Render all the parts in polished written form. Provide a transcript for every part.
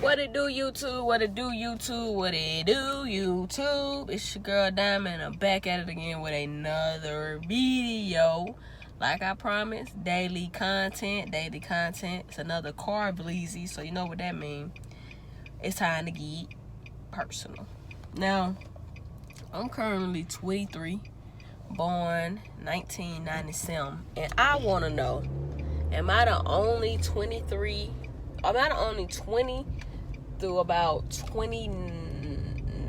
What it do, YouTube? What it do, YouTube? What it do, YouTube? It's your girl Diamond. I'm back at it again with another video. Like I promised, daily content. It's another car bleezy, so you know what that means. It's time to get personal. Now, I'm currently 23, born 1997, and I want to know, am I the only 23? Am I the only 20 through about 29?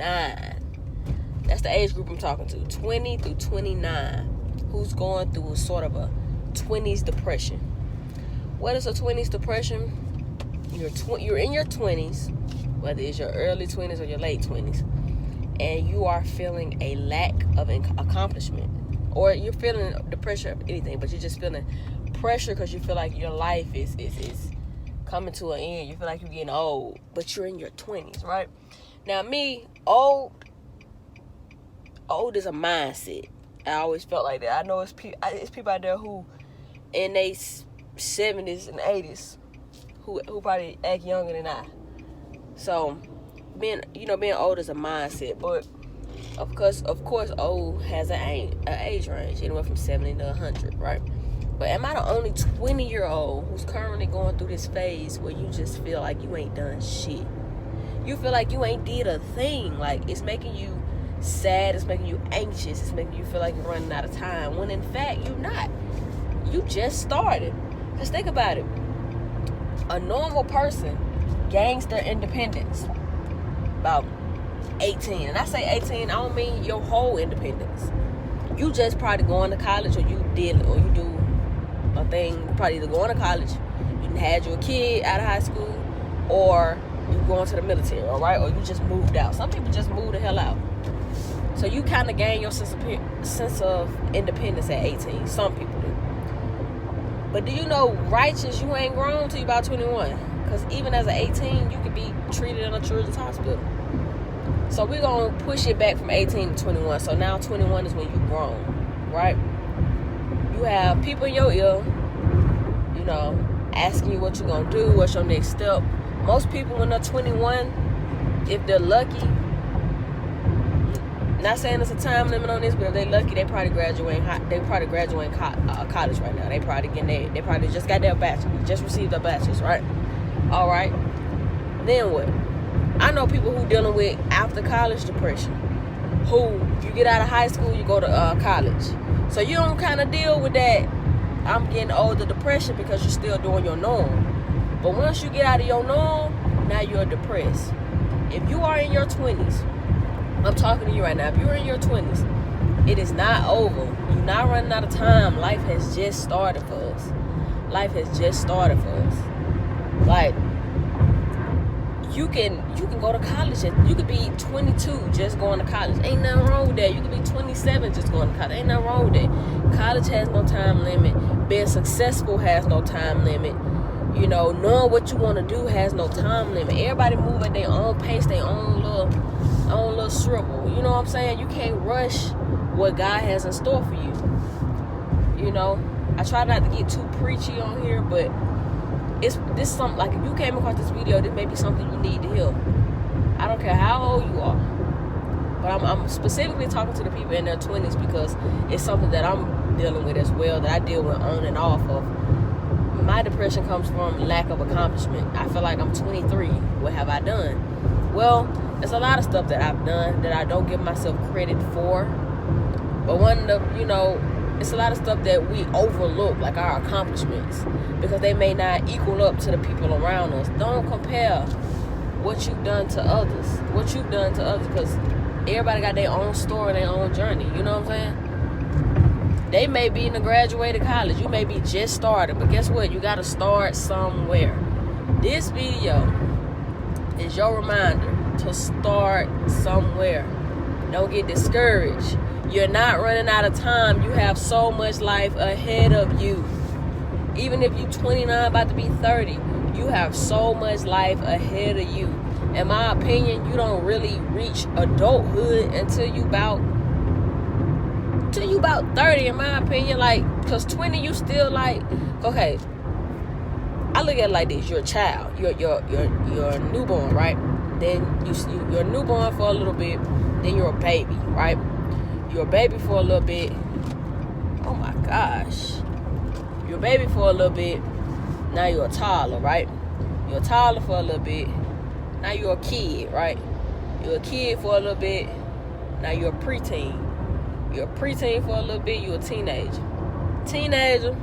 That's the age group I'm talking to. 20 through 29. Who's going through a sort of a 20s depression? What is a 20s depression? You're in your 20s, whether it's your early 20s or your late 20s, and you are feeling a lack of accomplishment, or you're feeling the pressure of anything, but you're just feeling pressure because you feel like your life is coming to an end. You feel like you're getting old, but you're in your 20s, right? Now, me, old is a mindset. I always felt like that. I know it's people out there who in their 70s and 80s who probably act younger than I. So being old is a mindset, but of course old has an age range, anywhere from 70 to 100, right? But am I the only 20-year-old who's currently going through this phase where you just feel like you ain't done shit? You feel like you ain't did a thing. Like, it's making you sad, it's making you anxious, it's making you feel like you're running out of time, when in fact you're not. You just started. Just think about it. A normal person gains their independence about 18. And I say 18, I don't mean your whole independence. You just probably going to college, or you do a thing, probably either going to college, you had your kid out of high school, or you going to the military, all right? Or you just moved out. Some people just move the hell out. So you kind of gain your sense of independence at 18. Some people do. But do you know, righteous, you ain't grown till you about 21. Because even as an 18, you could be treated in a children's hospital. So we're going to push it back from 18 to 21. So now 21 is when you grown, right? You have people in your ear, asking you what you're going to do, what's your next step. Most people, when they're 21, if they're lucky, not saying there's a time limit on this, but if they're lucky, they probably graduating college right now. They probably just got their bachelor's, just received their bachelor's, right? All right. Then what? I know people who dealing with after college depression. Who, you get out of high school, you go to college. So you don't kind of deal with that I'm getting older depression because you're still doing your norm. But once you get out of your norm, now you're depressed. If you are in your 20s, I'm talking to you right now. If you're in your 20s, it is not over. You're not running out of time. Life has just started for us. Like, you can go to college, and you could be 22 just going to college. Ain't nothing wrong with that. You could be 27 just going to college. Ain't nothing wrong with that. College has no time limit. Being successful has no time limit. Knowing what you want to do has no time limit. Everybody move at their own pace, their own little scribble. You know what I'm saying? You can't rush what God has in store for you. I try not to get too preachy on here, but this something, like, if you came across this video, this may be something you need to hear. I don't care how old you are, but I'm specifically talking to the people in their 20s because it's something that I'm dealing with as well, that I deal with on and off of. My depression comes from lack of accomplishment. I feel like I'm 23. What have I done? Well, there's a lot of stuff that I've done that I don't give myself credit for. But it's a lot of stuff that we overlook, like our accomplishments, because they may not equal up to the people around us. Don't compare what you've done to others, because everybody got their own story, their own journey. You know what I'm saying? They may be in a graduated college. You may be just started. But guess what? You got to start somewhere. This video is your reminder to start somewhere. Don't get discouraged. You're not running out of time. You have so much life ahead of you. Even if you're 29, about to be 30, you have so much life ahead of you. In my opinion, you don't really reach adulthood until you about 30, in my opinion. Like, because 20, you still like, okay, I look at it like this: you're a child, you're a newborn, right? Then you're a newborn for a little bit. Then you're a baby, right? You're a baby for a little bit. Oh my gosh, you're a baby for a little bit. Now you're a toddler, right? You're a toddler for a little bit. Now you're a kid, right? You're a kid for a little bit. Now you're a preteen. You're a preteen for a little bit. You're a teenager. Teenager,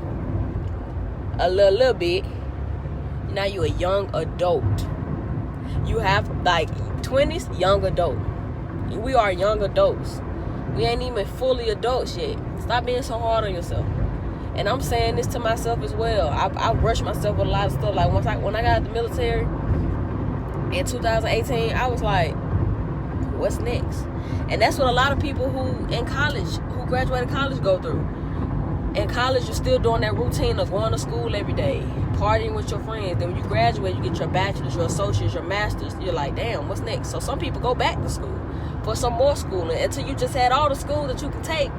a little bit. Now you're a young adult. You have like 20s, young adult. We are young adults. We ain't even fully adults yet. Stop being so hard on yourself. And I'm saying this to myself as well. I rush myself with a lot of stuff. Like when I got out of the military in 2018, I was like, what's next? And that's what a lot of people who graduated college go through. In college, you're still doing that routine of going to school every day, partying with your friends. Then when you graduate, you get your bachelor's, your associate's, your master's. You're like, damn, what's next? So some people go back to school for some more schooling until you just had all the school that you can take.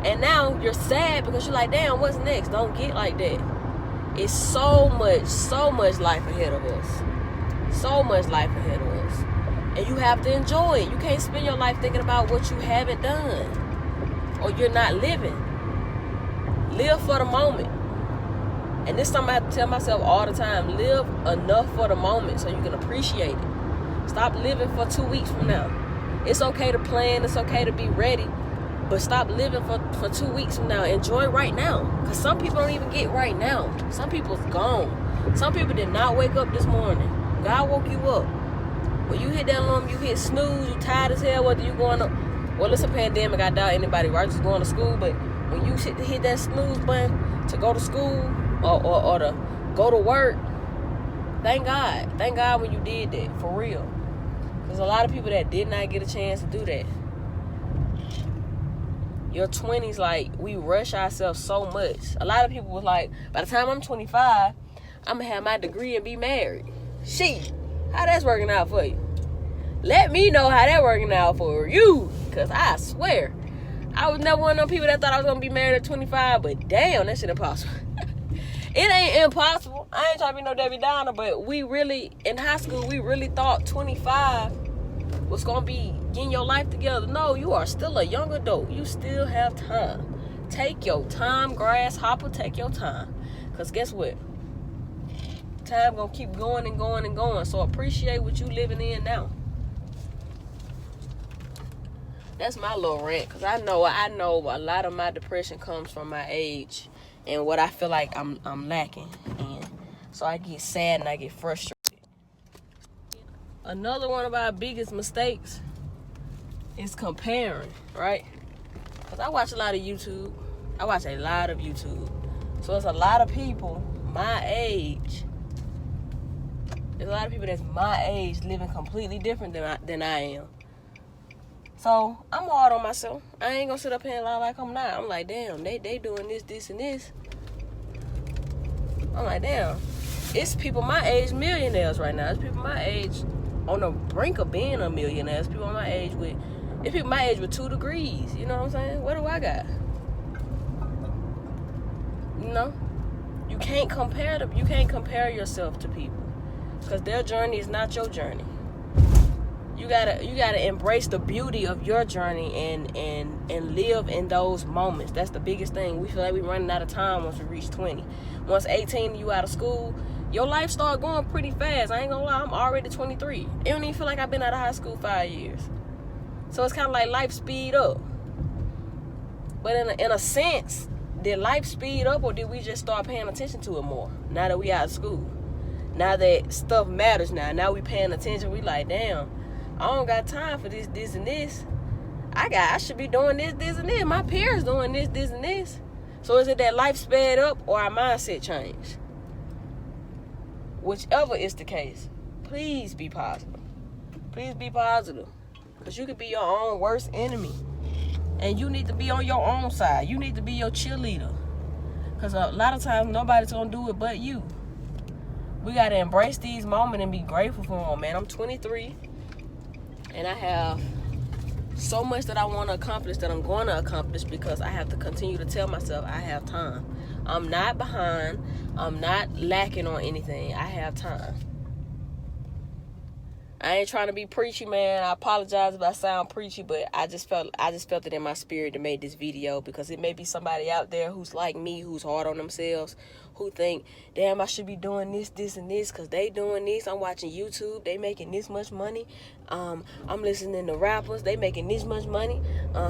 And now you're sad because you're like, damn, what's next? Don't get like that. It's so much life ahead of us. So much life ahead of us. And you have to enjoy it. You can't spend your life thinking about what you haven't done or you're not living. Live for the moment. And this is something I have to tell myself all the time. Live enough for the moment so you can appreciate it. Stop living for 2 weeks from now. It's okay to plan. It's okay to be ready. But stop living for 2 weeks from now. Enjoy right now. Because some people don't even get right now. Some people's gone. Some people did not wake up this morning. God woke you up. When you hit that alarm, you hit snooze, you tired as hell, whether you going to, well, it's a pandemic, I doubt anybody right just going to school, but when you hit that snooze button to go to school or to go to work, thank God. Thank God when you did that, for real. There's a lot of people that did not get a chance to do that. Your 20s, like, we rush ourselves so much. A lot of people was like, by the time I'm 25, I'm going to have my degree and be married. Shit. How that's working out for you? Let me know how that working out for you. Because I swear, I was never one of them people that thought I was going to be married at 25. But damn, that shit impossible. It ain't impossible. I ain't trying to be no Debbie Downer. But we really, in high school, we really thought 25 was going to be getting your life together. No, you are still a young adult. You still have time. Take your time, grasshopper. Take your time. Because guess what? Time gonna keep going and going and going. So appreciate what you living in now. That's my little rant, because I know a lot of my depression comes from my age and what I feel like I'm lacking. And so I get sad and I get frustrated. Another one of our biggest mistakes is comparing, right? Because I watch a lot of YouTube. So it's a lot of people my age. There's a lot of people that's my age living completely different than I am. So I'm hard on myself. I ain't gonna sit up here and lie like I'm not. I'm like, damn, they doing this, and this. I'm like, damn. It's people my age millionaires right now. It's people my age on the brink of being a millionaire. It's people my age with 2 degrees. You know what I'm saying? What do I got? You know? You can't compare yourself to people. Because their journey is not your journey. You gotta embrace the beauty of your journey and live in those moments. That's the biggest thing. We feel like we're running out of time once we reach 20. Once 18, you out of school, your life start going pretty fast. I ain't gonna lie, I'm already 23. It don't even feel like I've been out of high school 5 years. So it's kind of like life speed up. But in a sense, did life speed up or did we just start paying attention to it more now that we out of school? Now that stuff matters now we paying attention. We like, damn, I don't got time for this, and this. I should be doing this, and this. My peers doing this, and this. So is it that life sped up or our mindset changed? Whichever is the case, please be positive. Please be positive. Because you could be your own worst enemy. And you need to be on your own side. You need to be your cheerleader. Because a lot of times, nobody's going to do it but you. We got to embrace these moments and be grateful for them, man. I'm 23. And I have so much that I want to accomplish that I'm going to accomplish because I have to continue to tell myself I have time. I'm not behind. I'm not lacking on anything. I have time. I ain't trying to be preachy, man. I apologize if I sound preachy, but I just felt it in my spirit to make this video because it may be somebody out there who's like me, who's hard on themselves, who think, damn, I should be doing this, this, and this because they doing this. I'm watching YouTube. They making this much money. I'm listening to rappers. They making this much money.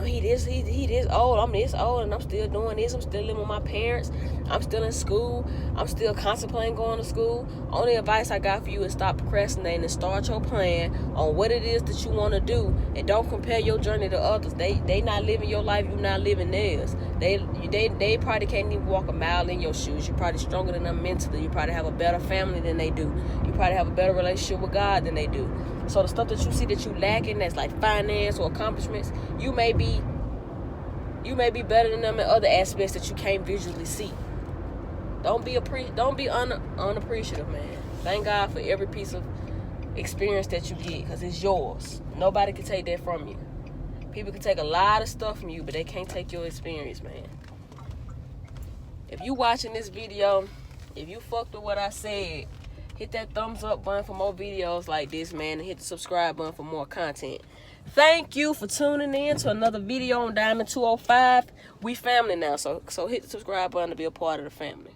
He this old. I'm this old, and I'm still doing this. I'm still living with my parents. I'm still in school. I'm still contemplating going to school. Only advice I got for you is stop procrastinating and start your plan on what it is that you want to do, and don't compare your journey to others. They not living your life. You not living theirs. They probably can't even walk a mile in your shoes. You probably stronger than them mentally. You probably have a better family than they do. You probably have a better relationship with God than they do. So the stuff that you see that you lacking, that's like finance or accomplishments, you may be better than them in other aspects that you can't visually see. Don't be unappreciative, man. Thank God for every piece of experience that you get, because it's yours. Nobody can take that from you. People can take a lot of stuff from you, but they can't take your experience, man. If you watching this video, if you fucked with what I said, hit that thumbs up button for more videos like this, man, and hit the subscribe button for more content. Thank you for tuning in to another video on Diamond 205. We family now, so hit the subscribe button to be a part of the family.